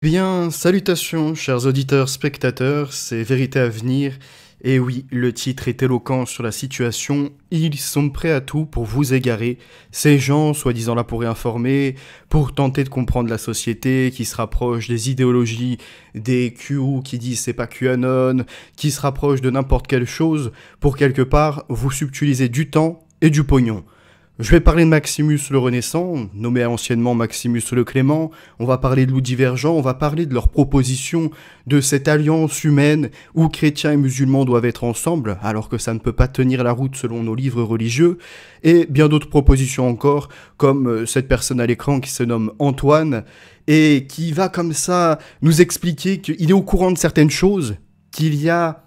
Bien, salutations, chers auditeurs, spectateurs, c'est Vérité à venir. Et oui, le titre est éloquent sur la situation. Ils sont prêts à tout pour vous égarer. Ces gens, soi-disant là pour réinformer, pour tenter de comprendre la société, qui se rapproche des idéologies des Q qui disent c'est pas QAnon, qui se rapproche de n'importe quelle chose, pour quelque part vous subtiliser du temps et du pognon. Je vais parler de Maximus le Renaissant, nommé anciennement Maximus le Clément, on va parler de Loup Divergent, on va parler de leur proposition de cette alliance humaine où chrétiens et musulmans doivent être ensemble, alors que ça ne peut pas tenir la route selon nos livres religieux, et bien d'autres propositions encore, comme cette personne à l'écran qui se nomme Antoine, et qui va comme ça nous expliquer qu'il est au courant de certaines choses, qu'il y a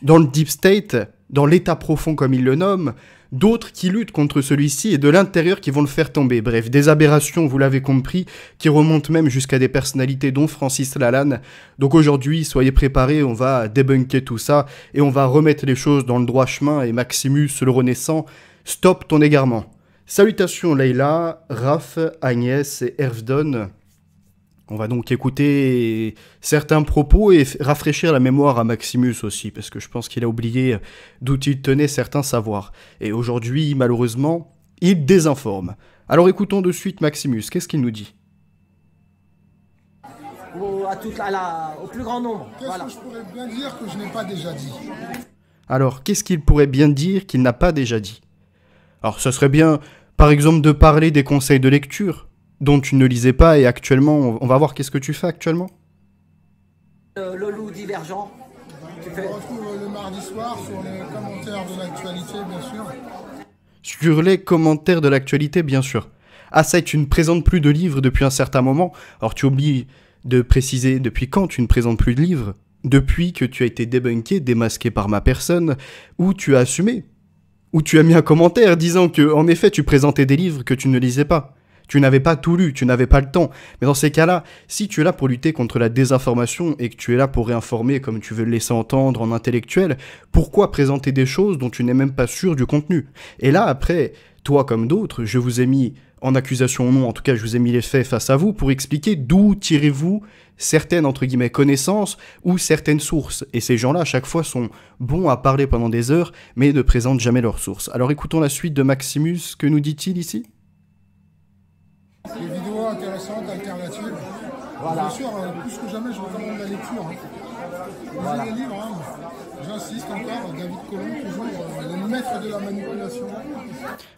dans le Deep State, dans l'état profond comme il le nomme, d'autres qui luttent contre celui-ci et de l'intérieur qui vont le faire tomber. Bref, des aberrations, vous l'avez compris, qui remontent même jusqu'à des personnalités dont Francis Lalanne. Donc aujourd'hui, soyez préparés, on va débunker tout ça et on va remettre les choses dans le droit chemin. Et Maximus, le Renaissant, stop ton égarement. Salutations Leïla, Raph, Agnès et Hervdon. On va donc écouter certains propos et rafraîchir la mémoire à Maximus aussi, parce que je pense qu'il a oublié d'où il tenait certains savoirs. Et aujourd'hui, malheureusement, il désinforme. Alors écoutons de suite Maximus, qu'est-ce qu'il nous dit ? Au plus grand nombre. Qu'est-ce que je pourrais bien dire que je n'ai pas déjà dit ? Alors, qu'est-ce qu'il pourrait bien dire qu'il n'a pas déjà dit ? Alors, ce serait bien, par exemple, de parler des conseils de lecture dont tu ne lisais pas, et actuellement, on va voir qu'est-ce que tu fais actuellement. Le Loup Divergent. On retrouve le mardi soir sur les commentaires de l'actualité, bien sûr. Sur les commentaires de l'actualité, bien sûr. Ah ça, tu ne présentes plus de livres depuis un certain moment. Alors tu oublies de préciser depuis quand tu ne présentes plus de livres. Depuis que tu as été débunké, démasqué par ma personne, ou tu as assumé. Ou tu as mis un commentaire disant que, en effet, tu présentais des livres que tu ne lisais pas. Tu n'avais pas tout lu, tu n'avais pas le temps. Mais dans ces cas-là, si tu es là pour lutter contre la désinformation et que tu es là pour réinformer comme tu veux le laisser entendre en intellectuel, pourquoi présenter des choses dont tu n'es même pas sûr du contenu ? Et là, après, toi comme d'autres, je vous ai mis en accusation ou non, en tout cas je vous ai mis les faits face à vous pour expliquer d'où tirez-vous certaines, entre guillemets, connaissances ou certaines sources. Et ces gens-là, à chaque fois, sont bons à parler pendant des heures, mais ne présentent jamais leurs sources. Alors écoutons la suite de Maximus, que nous dit-il ici ? Des vidéos intéressantes, alternatives. Voilà. Bien sûr, plus que jamais, je recommande la lecture. Lisez les livres, J'insiste encore, David Colomb, toujours le maître de la manipulation.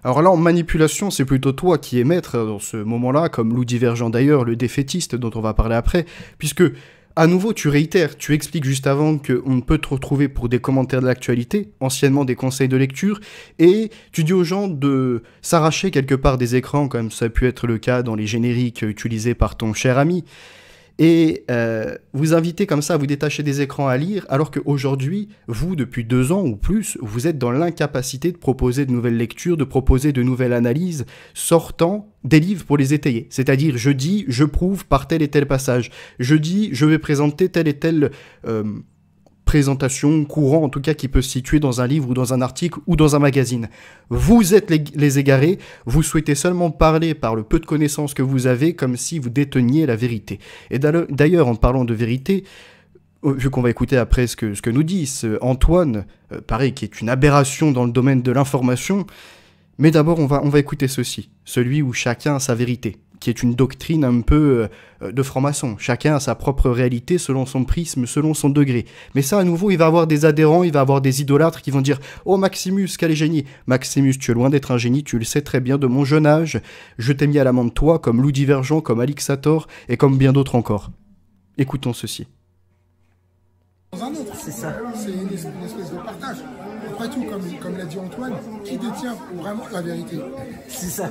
Alors là, en manipulation, c'est plutôt toi qui es maître dans ce moment-là, comme Loup Divergent d'ailleurs, le défaitiste dont on va parler après, puisque, à nouveau, tu réitères, tu expliques juste avant qu'on ne peut te retrouver pour des commentaires de l'actualité, anciennement des conseils de lecture, et tu dis aux gens de s'arracher quelque part des écrans, comme ça a pu être le cas dans les génériques utilisés par ton cher ami, et vous invitez comme ça à vous détacher des écrans à lire, alors qu'aujourd'hui, vous, depuis 2 ans ou plus, vous êtes dans l'incapacité de proposer de nouvelles lectures, de proposer de nouvelles analyses, sortant des livres pour les étayer. C'est-à-dire, je dis, je prouve par tel et tel passage. Je dis, je vais présenter telle et telle présentation, courant en tout cas, qui peut se situer dans un livre ou dans un article ou dans un magazine. Vous êtes les égarés, vous souhaitez seulement parler par le peu de connaissances que vous avez comme si vous déteniez la vérité. Et d'ailleurs, en parlant de vérité, vu qu'on va écouter après ce que nous dit Antoine, pareil, qui est une aberration dans le domaine de l'information, mais d'abord on va écouter ceci, celui où chacun a sa vérité, qui est une doctrine un peu de franc-maçon. Chacun a sa propre réalité selon son prisme, selon son degré. Mais ça, à nouveau, il va avoir des adhérents, il va avoir des idolâtres qui vont dire « Oh Maximus, quel est génie !» Maximus, tu es loin d'être un génie, tu le sais très bien de mon jeune âge. Je t'ai mis à l'amende toi, comme Loup Divergent, comme Alixator, et comme bien d'autres encore. Écoutons ceci. Dans un autre, c'est ça. C'est une espèce de partage. Après tout, comme l'a dit Antoine, qui détient vraiment la vérité ? C'est ça.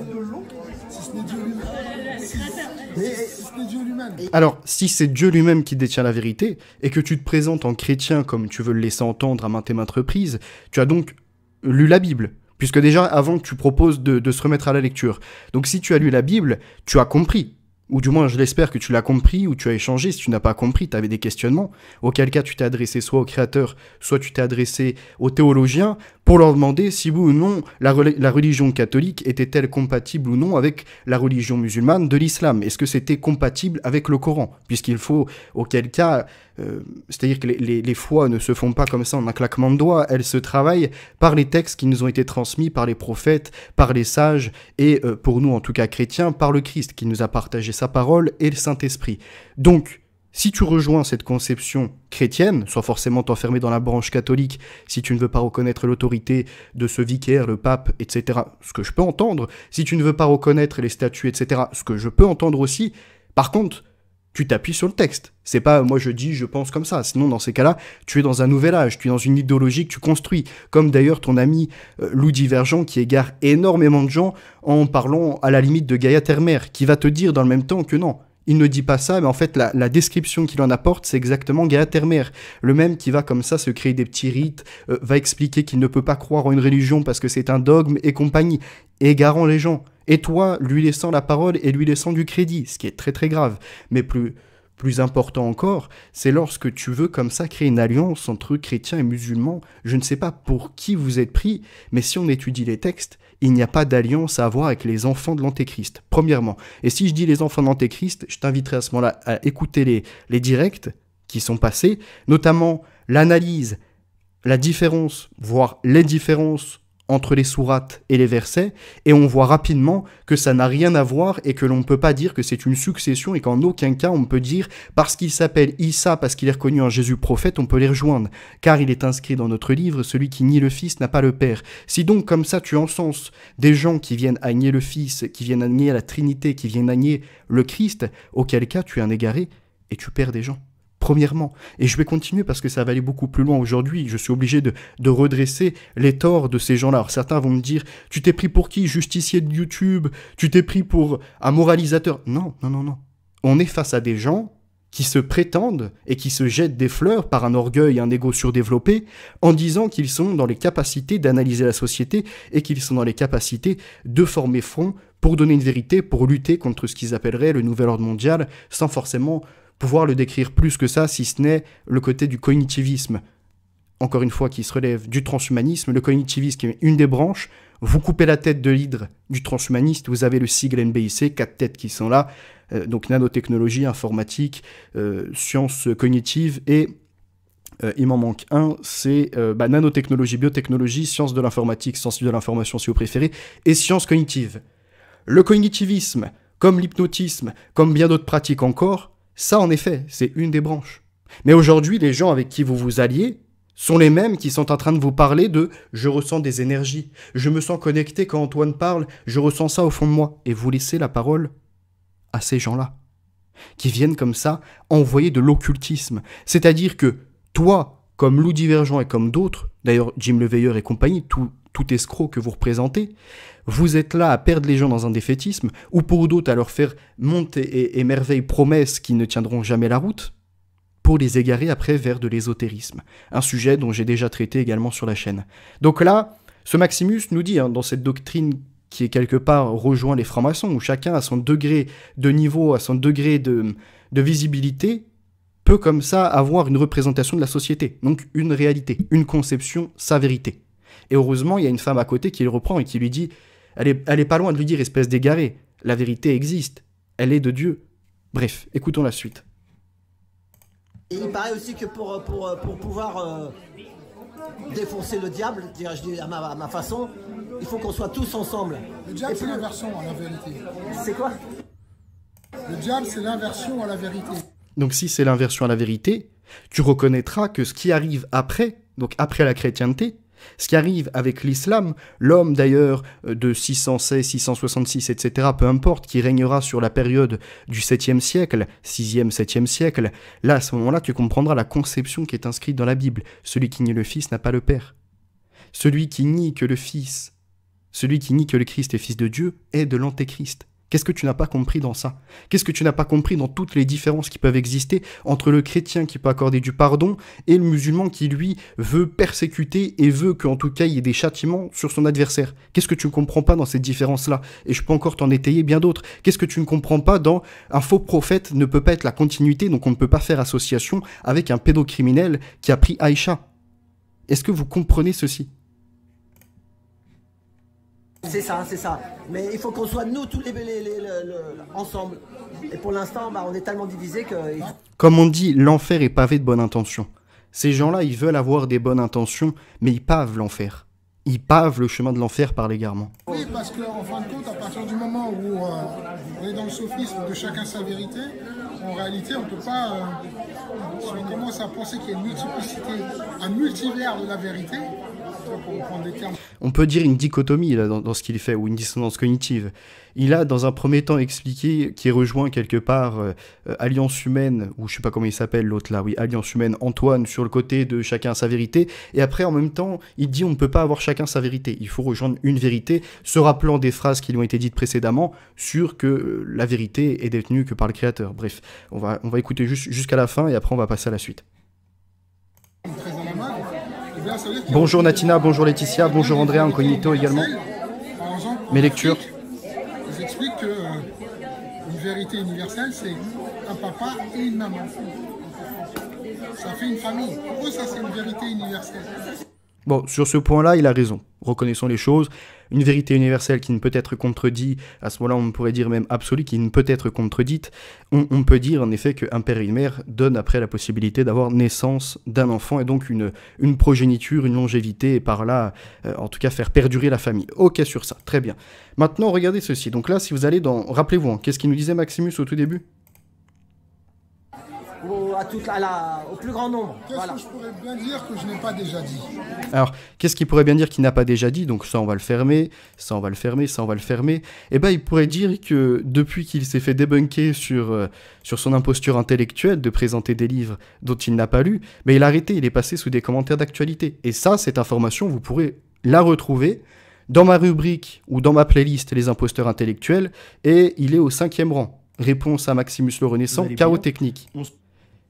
Si ce n'est Dieu lui-même. Si ce n'est Dieu lui-même. Alors, si c'est Dieu lui-même qui détient la vérité, et que tu te présentes en chrétien comme tu veux le laisser entendre à maintes et maintes reprises, tu as donc lu la Bible, puisque déjà, avant, tu proposes de se remettre à la lecture. Donc si tu as lu la Bible, tu as compris. Ou du moins, je l'espère que tu l'as compris, ou tu as échangé. Si tu n'as pas compris, tu avais des questionnements. Auquel cas, tu t'es adressé soit au créateur, soit tu t'es adressé au théologien, pour leur demander si oui ou non la religion catholique était-elle compatible ou non avec la religion musulmane de l'islam. Est-ce que c'était compatible avec le Coran? Puisqu'il faut, auquel cas, c'est-à-dire que les foi ne se font pas comme ça en un claquement de doigts, elles se travaillent par les textes qui nous ont été transmis par les prophètes, par les sages, et pour nous en tout cas chrétiens, par le Christ qui nous a partagé sa parole et le Saint-Esprit. Donc, si tu rejoins cette conception chrétienne, sans forcément t'enfermer dans la branche catholique, si tu ne veux pas reconnaître l'autorité de ce vicaire, le pape, etc., ce que je peux entendre, si tu ne veux pas reconnaître les statuts, etc., ce que je peux entendre aussi, par contre, tu t'appuies sur le texte. C'est pas, moi je dis, je pense comme ça. Sinon, dans ces cas-là, tu es dans un nouvel âge, tu es dans une idéologie que tu construis. Comme d'ailleurs ton ami Loup Divergent qui égare énormément de gens en parlant à la limite de Gaïa Terre-Mère, qui va te dire dans le même temps que non. Il ne dit pas ça, mais en fait, la description qu'il en apporte, c'est exactement Gaïa Terre-Mère. Le même qui va comme ça se créer des petits rites, va expliquer qu'il ne peut pas croire en une religion parce que c'est un dogme et compagnie, égarant les gens. Et toi, lui laissant la parole et lui laissant du crédit, ce qui est très très grave. Mais plus important encore, c'est lorsque tu veux comme ça créer une alliance entre chrétiens et musulmans. Je ne sais pas pour qui vous êtes pris, mais si on étudie les textes, il n'y a pas d'alliance à avoir avec les enfants de l'Antéchrist, premièrement. Et si je dis les enfants de l'Antéchrist, je t'inviterai à ce moment-là à écouter les directs qui sont passés, notamment l'analyse, la différence, voire les différences entre les sourates et les versets, et on voit rapidement que ça n'a rien à voir et que l'on ne peut pas dire que c'est une succession et qu'en aucun cas on peut dire parce qu'il s'appelle Issa, parce qu'il est reconnu en Jésus prophète, on peut les rejoindre, car il est inscrit dans notre livre, celui qui nie le Fils n'a pas le Père. Si donc comme ça tu encenses des gens qui viennent à nier le Fils, qui viennent à nier la Trinité, qui viennent à nier le Christ, auquel cas tu es un égaré et tu perds des gens. Premièrement, et je vais continuer parce que ça va aller beaucoup plus loin aujourd'hui, je suis obligé de redresser les torts de ces gens-là. Alors certains vont me dire, tu t'es pris pour qui? Justicier de YouTube? Tu t'es pris pour un moralisateur? Non. On est face à des gens qui se prétendent et qui se jettent des fleurs par un orgueil et un ego surdéveloppé en disant qu'ils sont dans les capacités d'analyser la société et qu'ils sont dans les capacités de former front pour donner une vérité, pour lutter contre ce qu'ils appelleraient le nouvel ordre mondial sans forcément pouvoir le décrire plus que ça, si ce n'est le côté du cognitivisme, encore une fois, qui se relève du transhumanisme. Le cognitivisme qui est une des branches. Vous coupez la tête de l'hydre du transhumaniste, vous avez le sigle NBIC, 4 têtes qui sont là, donc nanotechnologie, informatique, sciences cognitives, et il m'en manque un, c'est nanotechnologie, biotechnologie, sciences de l'informatique, sciences de l'information si vous préférez, et sciences cognitives. Le cognitivisme, comme l'hypnotisme, comme bien d'autres pratiques encore, ça, en effet, c'est une des branches. Mais aujourd'hui, les gens avec qui vous vous alliez sont les mêmes qui sont en train de vous parler de « je ressens des énergies, je me sens connecté quand Antoine parle, je ressens ça au fond de moi ». Et vous laissez la parole à ces gens-là, qui viennent comme ça envoyer de l'occultisme. C'est-à-dire que toi, comme Loup Divergent et comme d'autres, d'ailleurs Jim le Veilleur et compagnie, tout escroc que vous représentez, vous êtes là à perdre les gens dans un défaitisme, ou pour d'autres à leur faire monter et merveilles promesses qui ne tiendront jamais la route, pour les égarer après vers de l'ésotérisme. Un sujet dont j'ai déjà traité également sur la chaîne. Donc là, ce Maximus nous dit, dans cette doctrine qui est quelque part rejoint les francs-maçons, où chacun à son degré de niveau, à son degré de visibilité, peut comme ça avoir une représentation de la société, donc une réalité, une conception, sa vérité. Et heureusement, il y a une femme à côté qui le reprend et qui lui dit, elle est pas loin de lui dire, espèce d'égaré, la vérité existe, elle est de Dieu. Bref, écoutons la suite. Et il paraît aussi que pour pouvoir défoncer le diable, je dis à ma façon, il faut qu'on soit tous ensemble. Le diable, c'est l'inversion à la vérité. C'est quoi? Le diable, c'est l'inversion à la vérité. Donc si c'est l'inversion à la vérité, tu reconnaîtras que ce qui arrive après, donc après la chrétienté, ce qui arrive avec l'islam, l'homme d'ailleurs de 616, 666, etc., peu importe, qui régnera sur la période du 7e siècle, 6e, 7e siècle, là, à ce moment-là, tu comprendras la conception qui est inscrite dans la Bible. Celui qui nie le Fils n'a pas le Père. Celui qui nie que le Fils, celui qui nie que le Christ est Fils de Dieu, est de l'Antéchrist. Qu'est-ce que tu n'as pas compris dans ça? Qu'est-ce que tu n'as pas compris dans toutes les différences qui peuvent exister entre le chrétien qui peut accorder du pardon et le musulman qui, lui, veut persécuter et veut qu'en tout cas il y ait des châtiments sur son adversaire? Qu'est-ce que tu ne comprends pas dans cette différence-là? Et je peux encore t'en étayer bien d'autres. Qu'est-ce que tu ne comprends pas dans un faux prophète ne peut pas être la continuité, donc on ne peut pas faire association avec un pédocriminel qui a pris Aïcha? Est-ce que vous comprenez ceci? C'est ça, c'est ça. Mais il faut qu'on soit nous tous ensemble. Et pour l'instant, bah, on est tellement divisés que... Comme on dit, l'enfer est pavé de bonnes intentions. Ces gens-là, ils veulent avoir des bonnes intentions, mais ils pavent l'enfer. Ils pavent le chemin de l'enfer par l'égarement. Oui, parce qu'en fin de compte, à partir du moment où on est dans le sophisme de chacun sa vérité, en réalité, on ne peut pas... si on commence à penser qu'il y a une multiplicité, un multivers de la vérité, pour prendre des termes... On peut dire une dichotomie là, dans ce qu'il fait, ou une dissonance cognitive. Il a, dans un premier temps, expliqué qu'il rejoint quelque part Alliance Humaine, ou je sais pas comment il s'appelle l'autre là, oui, Alliance Humaine, Antoine, sur le côté de chacun sa vérité, et après, en même temps, il dit on ne peut pas avoir chacun sa vérité, il faut rejoindre une vérité, se rappelant des phrases qui lui ont été dites précédemment, sur que la vérité est détenue que par le Créateur. Bref, on va écouter jusqu'à la fin, et après on va passer à la suite. Bonjour Natina, bonjour Laetitia, bonjour Andrea Incognito également. Mes lectures. Ils expliquent qu'une vérité universelle, c'est un papa et une maman. Ça fait une famille. Pour eux, ça, c'est une vérité universelle. Bon, sur ce point-là, il a raison. Reconnaissons les choses. Une vérité universelle qui ne peut être contredite, à ce moment-là, on pourrait dire même absolue, qui ne peut être contredite. On peut dire en effet qu'un père et une mère donnent après la possibilité d'avoir naissance d'un enfant et donc une progéniture, une longévité, et par là, en tout cas, faire perdurer la famille. Ok sur ça, très bien. Maintenant, regardez ceci. Donc là, si vous allez dans... Rappelez-vous, hein, qu'est-ce qu'il nous disait Maximus au tout début ? Au plus grand nombre. Qu'est-ce que je pourrais bien dire que je n'ai pas déjà dit? Alors, qu'est-ce qu'il pourrait bien dire qu'il n'a pas déjà dit? Donc ça, on va le fermer, ça, on va le fermer, ça, on va le fermer. Eh bien, il pourrait dire que depuis qu'il s'est fait débunker sur son imposture intellectuelle de présenter des livres dont il n'a pas lu, mais il a arrêté, il est passé sous des commentaires d'actualité. Et ça, cette information, vous pourrez la retrouver dans ma rubrique ou dans ma playlist Les imposteurs intellectuels, et il est au 5e rang. Réponse à Maximus le Renaissant, chaos technique.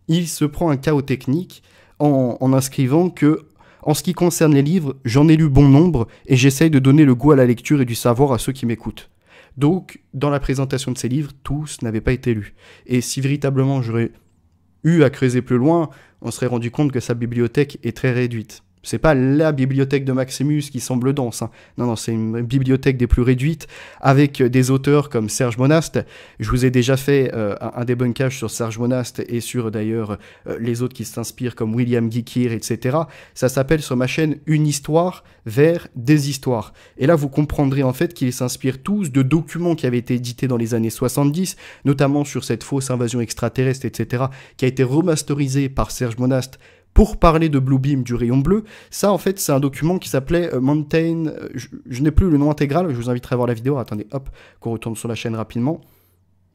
Il se prend un chaos technique en inscrivant que, en ce qui concerne les livres, j'en ai lu bon nombre et j'essaye de donner le goût à la lecture et du savoir à ceux qui m'écoutent. Donc, dans la présentation de ces livres, tous n'avaient pas été lus. Et si véritablement j'aurais eu à creuser plus loin, on serait rendu compte que sa bibliothèque est très réduite. C'est pas la bibliothèque de Maximus qui semble dense, hein. Non, c'est une bibliothèque des plus réduites, avec des auteurs comme Serge Monast. Je vous ai déjà fait un débunkage sur Serge Monast et sur d'ailleurs les autres qui s'inspirent comme William Guy-Keir, etc. Ça s'appelle sur ma chaîne Une histoire vers des histoires. Et là, vous comprendrez en fait qu'ils s'inspirent tous de documents qui avaient été édités dans les années 70, notamment sur cette fausse invasion extraterrestre, etc., qui a été remasterisé par Serge Monast pour parler de Bluebeam du rayon bleu. Ça, en fait, c'est un document qui s'appelait Mountain... Je n'ai plus le nom intégral, je vous inviterai à voir la vidéo. Attendez, hop, qu'on retourne sur la chaîne rapidement,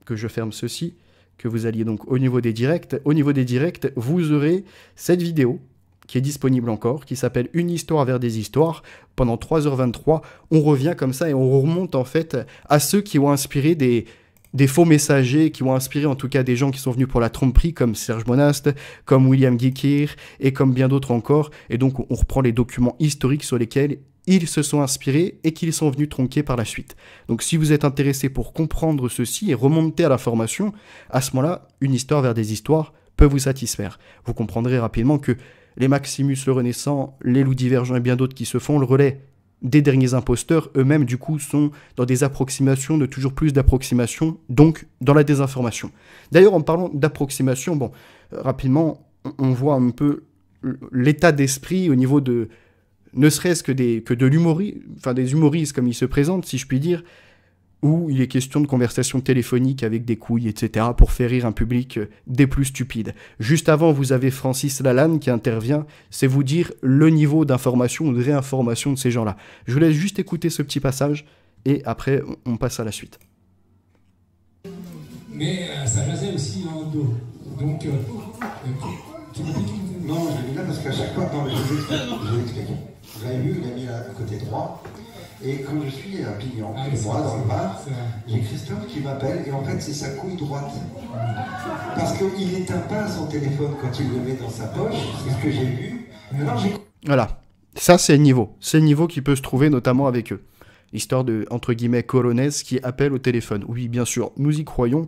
que je ferme ceci, que vous alliez donc au niveau des directs. Au niveau des directs, vous aurez cette vidéo qui est disponible encore, qui s'appelle Une histoire vers des histoires. Pendant 3h23, on revient comme ça et on remonte en fait à ceux qui ont inspiré des faux messagers, qui ont inspiré en tout cas des gens qui sont venus pour la tromperie, comme Serge Monast, comme William Guy-Keir, et comme bien d'autres encore. Et donc on reprend les documents historiques sur lesquels ils se sont inspirés et qu'ils sont venus tronquer par la suite. Donc si vous êtes intéressé pour comprendre ceci et remonter à l'information, à ce moment-là, Une histoire vers des histoires peut vous satisfaire. Vous comprendrez rapidement que les Maximus le Renaissant, les Loups Divergents et bien d'autres qui se font le relais des derniers imposteurs, eux-mêmes, du coup, sont dans des approximations, de toujours plus d'approximations, donc dans la désinformation. D'ailleurs, en parlant d'approximation, bon, rapidement, on voit un peu l'état d'esprit au niveau de, ne serait-ce que de l'humorie, enfin des humoristes comme ils se présentent, si je puis dire, où il est question de conversations téléphoniques avec des couilles, etc., pour faire rire un public des plus stupides. Juste avant, vous avez Francis Lalanne qui intervient, c'est vous dire le niveau d'information ou de réinformation de ces gens-là. Je vous laisse juste écouter ce petit passage, et après, on passe à la suite. Mais ça jasait aussi dans le dos. Donc, non, je l'ai mis là parce qu'à chaque fois, non, mais je vous explique. Vous avez vu, il a mis à côté droit. Et quand je suis à Pignan, moi, dans le bar, j'ai Christophe qui m'appelle, et en fait, c'est sa couille droite. Parce qu'il n'éteint pas son téléphone quand il le met dans sa poche, c'est ce que j'ai vu. Voilà, ça c'est le niveau. C'est le niveau qui peut se trouver notamment avec eux. L'histoire de, entre guillemets, colonnaise qui appelle au téléphone. Oui, bien sûr, nous y croyons.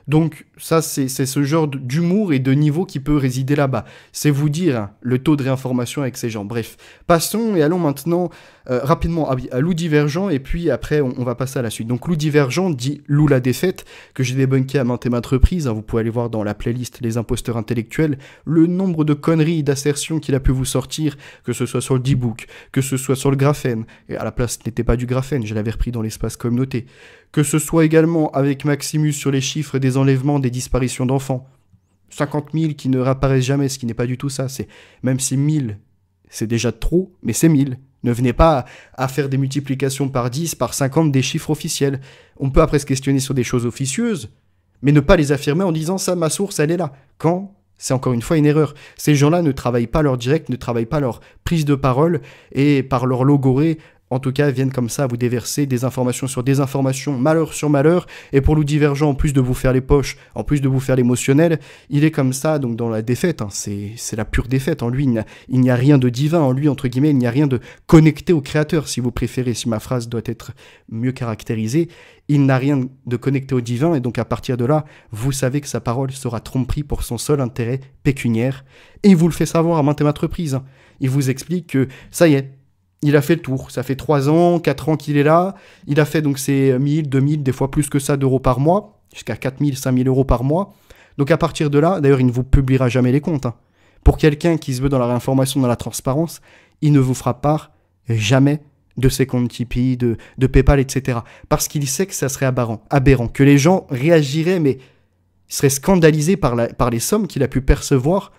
Donc ça, c'est ce genre d'humour et de niveau qui peut résider là-bas. C'est vous dire hein, le taux de réinformation avec ces gens. Bref, passons et allons maintenant rapidement à Loup Divergent, et puis après on va passer à la suite. Donc Loup Divergent dit Loup la défaite, que j'ai débunké à maintes et maintes reprises. Hein, vous pouvez aller voir dans la playlist Les imposteurs intellectuels le nombre de conneries et d'assertions qu'il a pu vous sortir, que ce soit sur le D-Book, que ce soit sur le graphène, et à la place ce n'était pas du graphène, je l'avais repris dans l'espace communauté, que ce soit également avec Maximus sur les chiffres des enlèvements, des disparitions d'enfants. 50 000 qui ne réapparaissent jamais, ce qui n'est pas du tout ça. Même si 1000, c'est déjà trop, mais c'est 1000. Ne venez pas à faire des multiplications par 10, par 50 des chiffres officiels. On peut après se questionner sur des choses officieuses, mais ne pas les affirmer en disant ça, ma source, elle est là. Quand c'est encore une fois une erreur. Ces gens-là ne travaillent pas leur direct, ne travaillent pas leur prise de parole, et par leur logorée, en tout cas, viennent comme ça vous déverser des informations sur des informations, malheur sur malheur, et pour Loup Divergent, en plus de vous faire les poches, en plus de vous faire l'émotionnel, il est comme ça, donc dans la défaite, hein, c'est la pure défaite. En lui, il n'y a rien de divin, en lui, entre guillemets, il n'y a rien de connecté au Créateur, si vous préférez, si ma phrase doit être mieux caractérisée. Il n'a rien de connecté au divin, et donc à partir de là, vous savez que sa parole sera tromperie pour son seul intérêt pécuniaire, et il vous le fait savoir à maintes et maintes reprises. Hein. Il vous explique que, ça y est, il a fait le tour, ça fait 3 ans, 4 ans qu'il est là, il a fait donc ses 1000, 2000, des fois plus que ça d'euros par mois, jusqu'à 4000, 5000 euros par mois. Donc à partir de là, d'ailleurs il ne vous publiera jamais les comptes. Hein. Pour quelqu'un qui se veut dans la réinformation, dans la transparence, il ne vous fera part jamais de ses comptes Tipeee, de PayPal, etc. Parce qu'il sait que ça serait aberrant, que les gens réagiraient, mais seraient scandalisés par les sommes qu'il a pu percevoir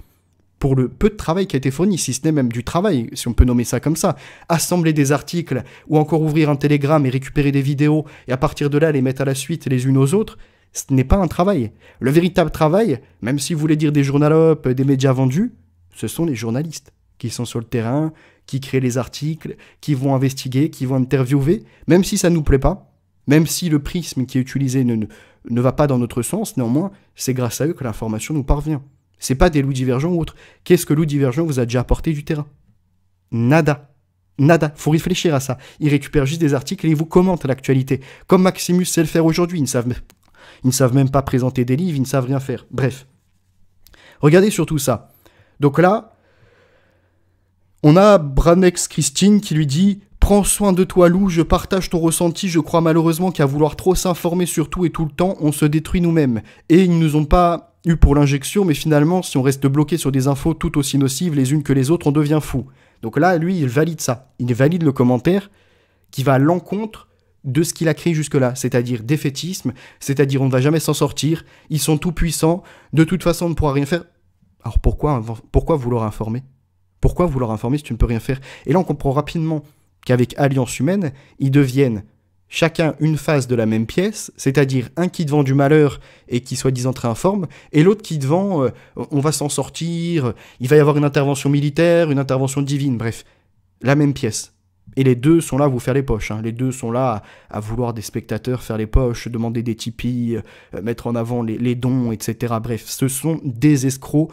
pour le peu de travail qui a été fourni, si ce n'est même du travail, si on peut nommer ça comme ça. Assembler des articles, ou encore ouvrir un Telegram et récupérer des vidéos, et à partir de là les mettre à la suite les unes aux autres, ce n'est pas un travail. Le véritable travail, même si vous voulez dire des journalopes, des médias vendus, ce sont les journalistes qui sont sur le terrain, qui créent les articles, qui vont investiguer, qui vont interviewer, même si ça ne nous plaît pas, même si le prisme qui est utilisé ne va pas dans notre sens, néanmoins, c'est grâce à eux que l'information nous parvient. C'est pas des Loups Divergents ou autres. Qu'est-ce que Loup Divergent vous a déjà apporté du terrain? Nada. Nada. Faut réfléchir à ça. Ils récupèrent juste des articles et ils vous commentent l'actualité. Comme Maximus sait le faire aujourd'hui. Ils ne savent même pas présenter des livres, ils ne savent rien faire. Bref. Regardez surtout ça. Donc là, on a Branex Christine qui lui dit « Prends soin de toi, Loup, je partage ton ressenti, je crois malheureusement qu'à vouloir trop s'informer sur tout et tout le temps, on se détruit nous-mêmes. Et ils nous ont pas eu pour l'injection, mais finalement, si on reste bloqué sur des infos tout aussi nocives les unes que les autres, on devient fou. » Donc là, lui, il valide ça. Il valide le commentaire qui va à l'encontre de ce qu'il a créé jusque-là, c'est-à-dire défaitisme, c'est-à-dire on ne va jamais s'en sortir, ils sont tout puissants, de toute façon on ne pourra rien faire. Alors pourquoi vouloir informer? Pourquoi vouloir informer si tu ne peux rien faire? Et là on comprend rapidement qu'avec Alliance Humaine, ils deviennent chacun une face de la même pièce, c'est-à-dire un qui te vend du malheur et qui soi-disant te réinforme, et l'autre qui te vend on va s'en sortir, il va y avoir une intervention militaire, une intervention divine, bref, la même pièce. Et les deux sont là à vous faire les poches, hein. Les deux sont là à vouloir des spectateurs faire les poches, demander des Tipeee, mettre en avant les dons, etc. Bref, ce sont des escrocs.